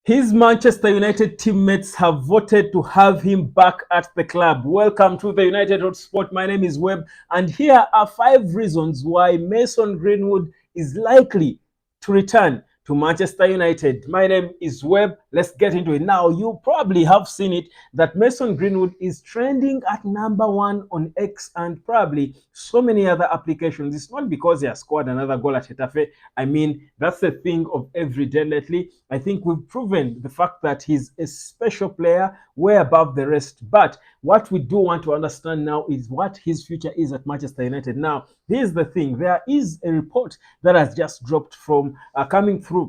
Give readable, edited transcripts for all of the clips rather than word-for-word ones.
His Manchester United teammates have voted to have him back at the club. Welcome to the United Hotspot. My name is Webb, and here are 5 reasons why Mason Greenwood is likely to return to Manchester United. My name is Webb. Let's get into it. Now, you probably have seen it that Mason Greenwood is trending at #1 on X and probably so many other applications. It's not because he has scored another goal at Getafe. I mean, that's the thing of every day lately. I think we've proven the fact that he's a special player, way above the rest. But what we do want to understand now is what his future is at Manchester United. Now, here's the thing. There is a report that has just dropped from coming through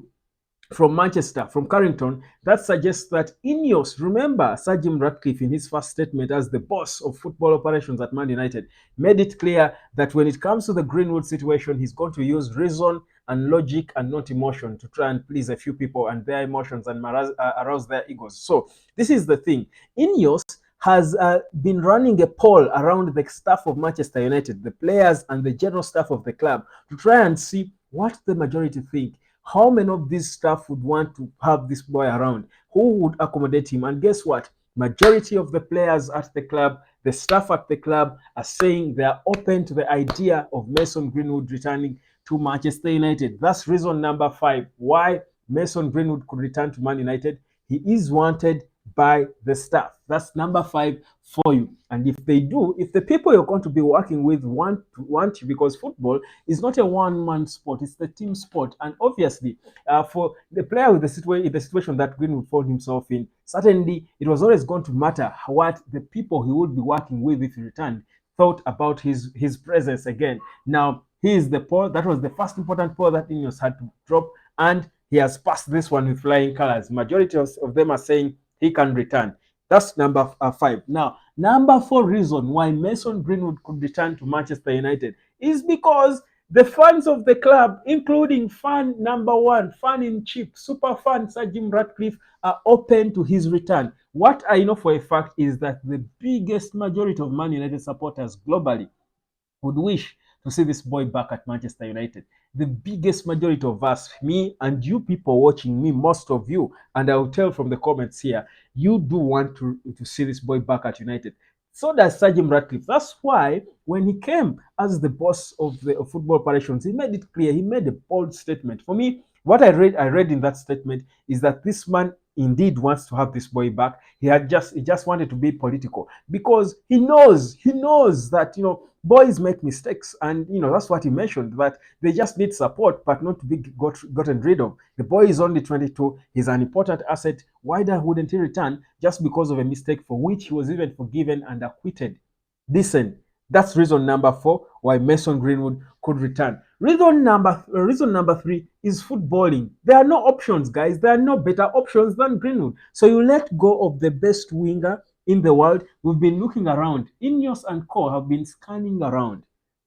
from Manchester, from Carrington, that suggests that Ineos, remember Sir Jim Ratcliffe in his first statement as the boss of football operations at Man United, made it clear that when it comes to the Greenwood situation, he's going to use reason and logic and not emotion to try and please a few people and their emotions and arouse their egos. So this is the thing. Ineos has been running a poll around the staff of Manchester United, the players and the general staff of the club, to try and see what the majority think. How many of these staff would want to have this boy around? Who would accommodate him? And guess what? Majority of the players at the club, the staff at the club are saying they are open to the idea of Mason Greenwood returning to Manchester United. That's reason number 5 why Mason Greenwood could return to Man United. He is wanted by the staff. That's number 5 for you. And if they do, if the people you're going to be working with want you, because football is not a one-man sport, it's the team sport. And obviously, for the player with the situation that Greenwood found himself in, certainly it was always going to matter what the people he would be working with if he returned thought about his presence again. Now, he is the poll. That was the first important poll that Ineos had to drop, and he has passed this one with flying colors. Majority of them are saying he can return. That's number 5. Now, number 4 reason why Mason Greenwood could return to Manchester United is because the fans of the club, including fan number 1, fan in chief, super fan Sir Jim Ratcliffe, are open to his return. What I know for a fact is that the biggest majority of Man United supporters globally would wish to see this boy back at Manchester United. The biggest majority of us, me and you people watching me, most of you, and I'll tell from the comments here, you do want to see this boy back at United. So does Sir Jim Ratcliffe. That's why when he came as the boss of the football operations, he made it clear. He made a bold statement. For me, what I read in that statement is that this man indeed wants to have this boy back. He just wanted to be political because he knows that boys make mistakes, and that's what he mentioned, that they just need support but not to be gotten rid of. The boy is only 22. He's an important asset. Why wouldn't he return just because of a mistake for which he was even forgiven and acquitted? Listen, that's reason number 4 why Mason Greenwood could return. Reason number 3 is footballing. There are no options, guys. There are no better options than Greenwood. So you let go of the best winger in the world. We've been looking around. Ineos and Co have been scanning around,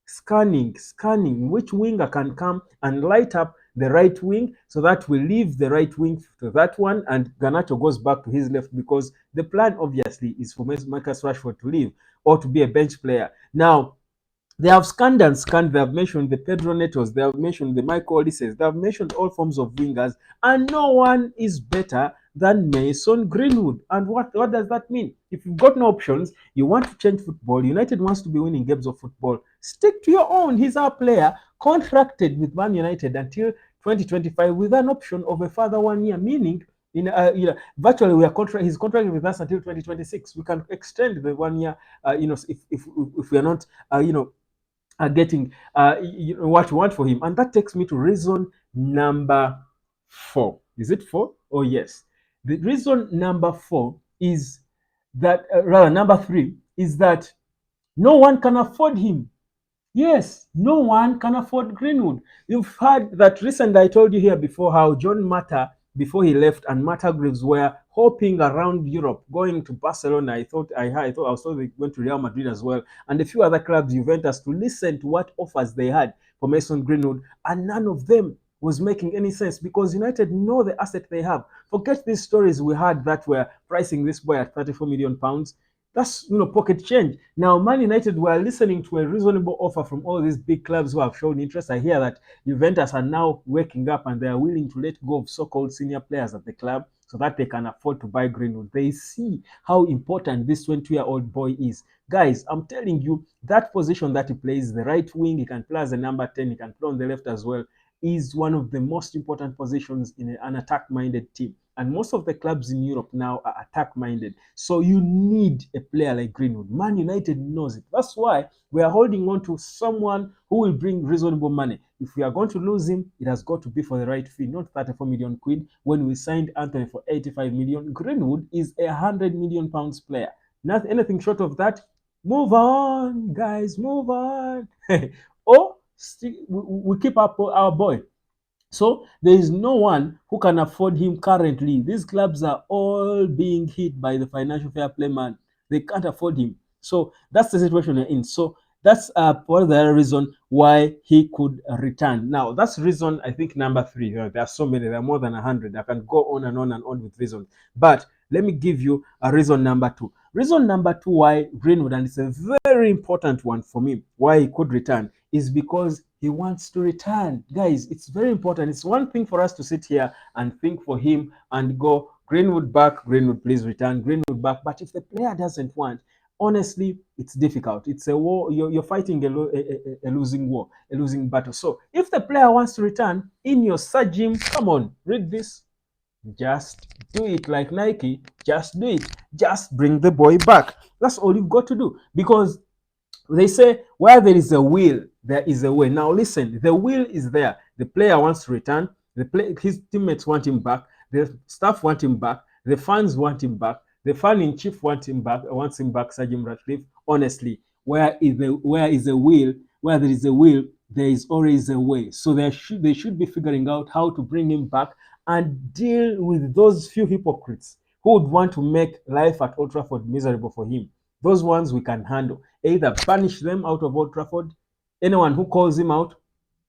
scanning which winger can come and light up the right wing, so that we leave the right wing to that one and Garnacho goes back to his left, because the plan obviously is for Marcus Rashford to leave or to be a bench player. Now, they have scanned and scanned. They have mentioned the Pedro Netos. They have mentioned the Michael Olise. They have mentioned all forms of wingers, and no one is better than Mason Greenwood. And what does that mean? If you've got no options, you want to change football, United wants to be winning games of football, stick to your own. He's our player, contracted with Man United until 2025 with an option of a further 1 year, meaning virtually he's contracted with us until 2026. We can extend the 1 year, if we are not, getting what we want for him. And that takes me to reason number 4. Is it 4? Oh, yes. The reason number 4 is that, rather, number 3 is that no one can afford him. Yes, no one can afford Greenwood. You've heard that recently. I told you here before how John Mata, before he left, and Mata Graves were hopping around Europe, going to Barcelona. I thought I was told they went to Real Madrid as well, and a few other clubs, Juventus, to listen to what offers they had for Mason Greenwood, and none of them was making any sense, because United know the asset they have. Forget these stories we had that were pricing this boy at £34 million. That's pocket change. Now, Man United were listening to a reasonable offer from all these big clubs who have shown interest. I hear that Juventus are now waking up and they are willing to let go of so-called senior players at the club so that they can afford to buy Greenwood. They see how important this 20-year-old boy is. Guys, I'm telling you, that position that he plays, the right wing, he can play as a number 10, he can play on the left as well, is one of the most important positions in an attack-minded team. And most of the clubs in Europe now are attack-minded. So you need a player like Greenwood. Man United knows it. That's why we are holding on to someone who will bring reasonable money. If we are going to lose him, it has got to be for the right fee, not 34 million quid. When we signed Anthony for 85 million, Greenwood is a 100 million pounds player. Not anything short of that. Move on, guys, move on. Or we keep up our boy. So there is no one who can afford him currently. These clubs are all being hit by the financial fair play man. They can't afford him. So that's the situation we're in. So that's one of the other reason why he could return. Now that's reason I think number 3. There are so many. There are more than 100. I can go on and on and on with reasons. But let me give you a reason number 2. Reason number 2 why Greenwood, and it's a very important one for me, why he could return, is because he wants to return. Guys, it's very important. It's one thing for us to sit here and think for him and go, Greenwood back, Greenwood please return, Greenwood back. But if the player doesn't want, honestly, it's difficult. It's a war. You're fighting a losing war, a losing battle. So if the player wants to return, in your Sajim, come on, read this. Just do it like Nike. Just do it. Just bring the boy back. That's all you've got to do. Because they say where there is a will, there is a way. Now listen, the will is there. The player wants to return. His teammates want him back. The staff want him back. The fans want him back. The fan in chief wants him back. Sir Jim Ratcliffe. Honestly, where is a will? Where there is a will, there is always a way. So they should be figuring out how to bring him back and deal with those few hypocrites who would want to make life at Old Trafford miserable for him. Those ones we can handle. Either banish them out of Old Trafford, anyone who calls him out,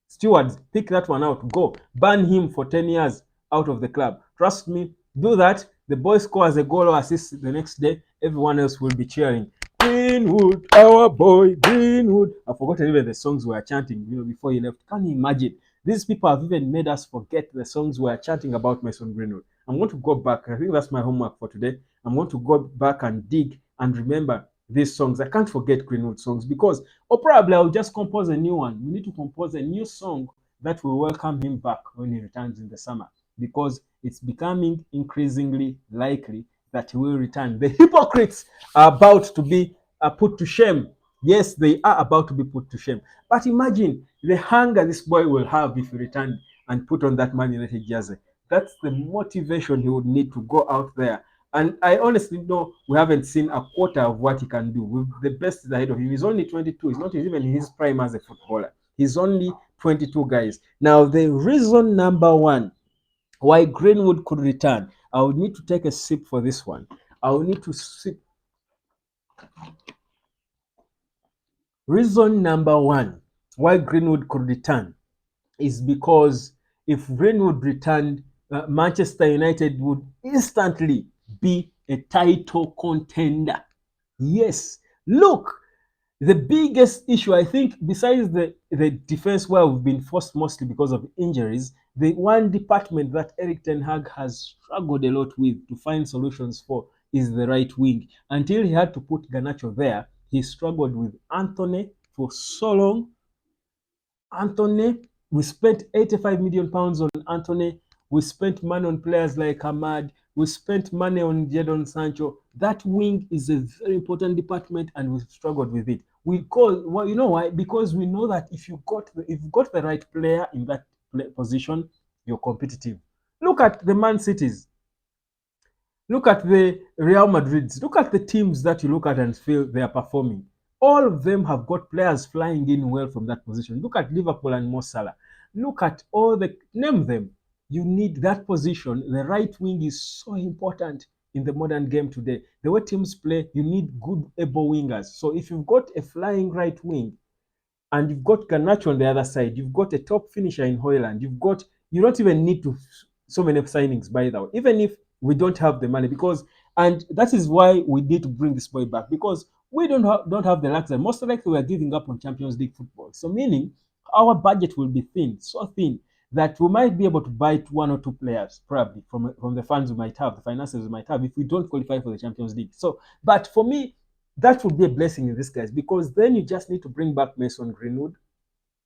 stewards, pick that one out, go. Ban him for 10 years out of the club. Trust me, do that. The boy scores a goal or assist the next day, everyone else will be cheering. Greenwood, our boy, Greenwood. I've forgotten even the songs we were chanting, before he left. Can you imagine? These people have even made us forget the songs we were chanting about Mason Greenwood. I'm going to go back. I think that's my homework for today. I'm going to go back and dig and remember these songs. I can't forget Greenwood songs because, or probably I'll just compose a new one. We need to compose a new song that will welcome him back when he returns in the summer, because it's becoming increasingly likely that he will return. The hypocrites are about to be put to shame. Yes, they are about to be put to shame. But imagine the hunger this boy will have if he returned and put on that Man United jersey. That's the motivation he would need to go out there. And I honestly know we haven't seen a quarter of what he can do. With the best is ahead of him. He's only 22. He's not even in his prime as a footballer. He's only 22, guys. Now, the reason number 1 why Greenwood could return, I would need to take a sip for this one. I will need to sip. Reason number 1 why Greenwood could return is because if Greenwood returned, Manchester United would instantly be a title contender. Yes, look, the biggest issue, I think, besides the defense where we've been forced mostly because of injuries, the one department that Eric Ten Hag has struggled a lot with to find solutions for is the right wing. Until he had to put Garnacho there, he struggled with Anthony for so long. Anthony, we spent 85 million pounds on Anthony. We spent money on players like Ahmad. We spent money on Jadon Sancho. That wing is a very important department, and we've struggled with it. Well, you know why? Because we know that if you've got the right player in that position, you're competitive. Look at the Man Cities. Look at the Real Madrids. Look at the teams that you look at and feel they are performing. All of them have got players flying in well from that position. Look at Liverpool and Mo Salah. Look at name them. You need that position. The right wing is so important in the modern game today. The way teams play, you need good, able wingers. So if you've got a flying right wing, and you've got Garnacho on the other side, you've got a top finisher in Hoyland, you don't even need to so many signings, by the way, even if we don't have the money, because And that is why we need to bring this boy back, because we don't have the luxury. Most likely, we are giving up on Champions League football. So, meaning our budget will be thin, so thin that we might be able to buy one or two players, probably from the funds we might have, the finances we might have, if we don't qualify for the Champions League. So, but for me, that would be a blessing in disguise, because then you just need to bring back Mason Greenwood,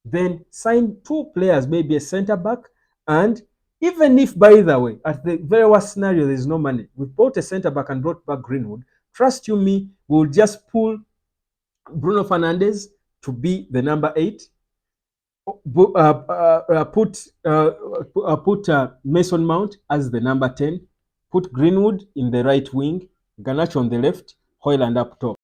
then sign two players, maybe a centre back, and even if, by the way, at the very worst scenario, there is no money, we bought a centre back and brought back Greenwood. Trust you me, we'll just pull Bruno Fernandes to be the number 8. Put Mason Mount as the number 10. Put Greenwood in the right wing, Garnacho on the left, Hoyland up top.